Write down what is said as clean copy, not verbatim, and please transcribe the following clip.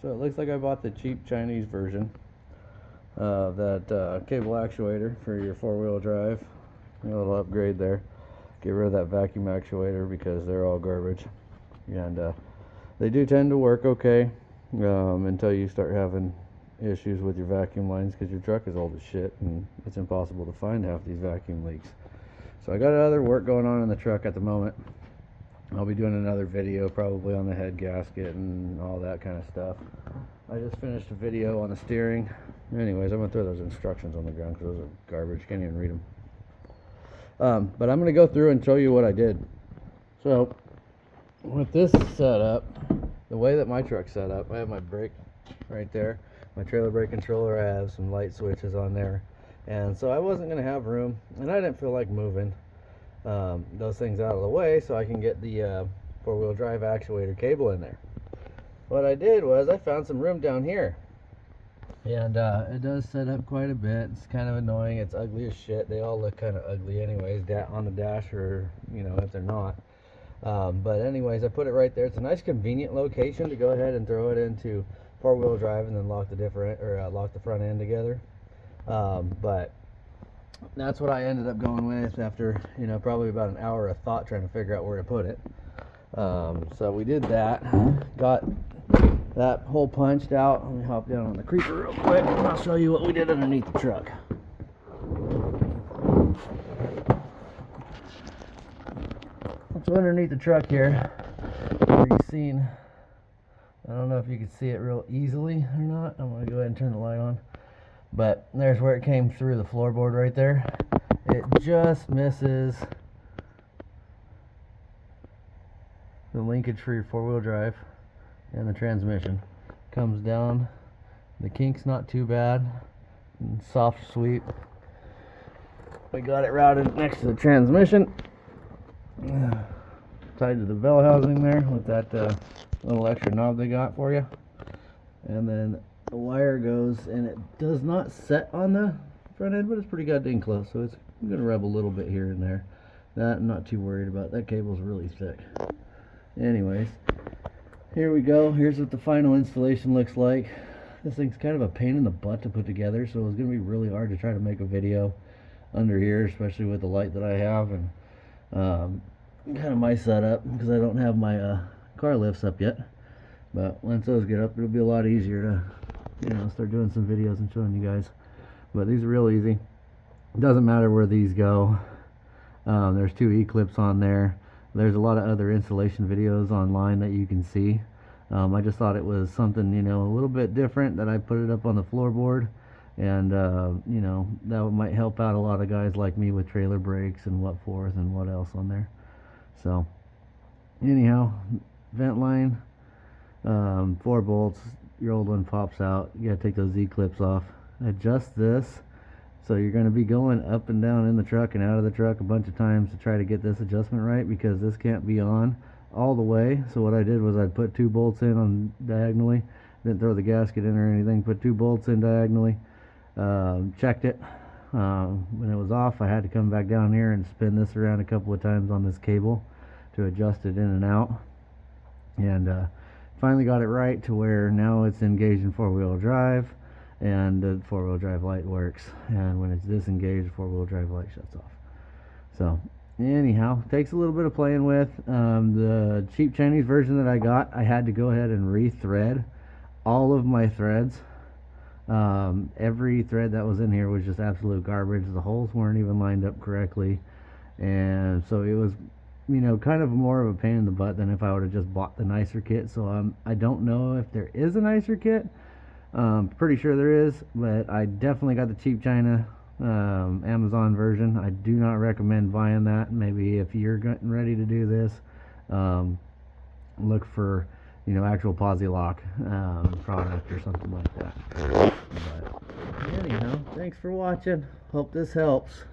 So it looks like I bought the cheap Chinese version of that cable actuator for your four-wheel drive. A little upgrade there. Get rid of that vacuum actuator because they're all garbage. And they do tend to work okay until you start having issues with your vacuum lines because your truck is old as shit and it's impossible to find half these vacuum leaks. So I got other work going on in the truck at the moment. I'll be doing another video probably on the head gasket and all that kind of stuff. I just finished a video on the steering. Anyways, I'm going to throw those instructions on the ground because those are garbage. Can't even read them. But I'm going to go through and show you what I did. So with this setup, the way that my truck's set up, I have my brake right there, my trailer brake controller. I have some light switches on there, and so I wasn't going to have room, and I didn't feel like moving those things out of the way so I can get the four-wheel drive actuator cable in there. What I did was I found some room down here, and it does set up quite a bit. It's kind of annoying. It's ugly as shit. They all look kind of ugly anyways, on the dash, or you know, if they're not. But anyways, I put it right there. It's a nice convenient location to go ahead and throw it into four-wheel drive and then lock the front end together. But that's what I ended up going with after, you know, probably about an hour of thought trying to figure out where to put it. So we did that, got that hole punched out. Let me hop down on the creeper real quick and I'll show you what we did underneath the truck. So underneath the truck here, where you've seen, I don't know if you can see it real easily or not. I'm going to go ahead and turn the light on. But there's where it came through the floorboard right there. It just misses the linkage for your four-wheel drive and the transmission. Comes down. The kink's not too bad. Soft sweep. We got it routed next to the transmission. Tied to the bell housing there with that little extra knob they got for you. And then the wire goes, and it does not set on the front end, but it's pretty goddamn close, so it's going to rub a little bit here and there. That I'm not too worried about. That cable's really thick. Anyways, here we go. Here's what the final installation looks like. This thing's kind of a pain in the butt to put together, so it's going to be really hard to try to make a video under here, especially with the light that I have and kind of my setup, because I don't have my car lifts up yet. But once those get up, it'll be a lot easier to, you know, start doing some videos and showing you guys. But these are real easy. It doesn't matter where these go. There's 2 E-clips on there. There's a lot of other installation videos online that you can see. I just thought it was something, you know, a little bit different, that I put it up on the floorboard. And, you know, that might help out a lot of guys like me with trailer brakes and what forth and what else on there. So, anyhow, vent line, 4 bolts, your old one pops out. You gotta take those Z-clips off. Adjust this. So you're going to be going up and down in the truck and out of the truck a bunch of times to try to get this adjustment right, because this can't be on all the way. So what I did was I put 2 bolts in on diagonally. Didn't throw the gasket in or anything. Put 2 bolts in diagonally. Checked it. When it was off, I had to come back down here and spin this around a couple of times on this cable to adjust it in and out. And finally got it right to where now it's engaged in 4-wheel drive, and the 4-wheel drive light works, and when it's disengaged, the 4-wheel drive light shuts off. So anyhow, takes a little bit of playing with. The cheap Chinese version that I got, I had to go ahead and re-thread all of my threads. Every thread that was in here was just absolute garbage. The holes weren't even lined up correctly, and so it was, you know, kind of more of a pain in the butt than if I would have just bought the nicer kit. So I don't know if there is a nicer kit. Pretty sure there is, but I definitely got the cheap China Amazon version. I do not recommend buying that. Maybe if you're getting ready to do this, look for, you know, actual posi lock product or something like that. But anyhow, thanks for watching. Hope this helps.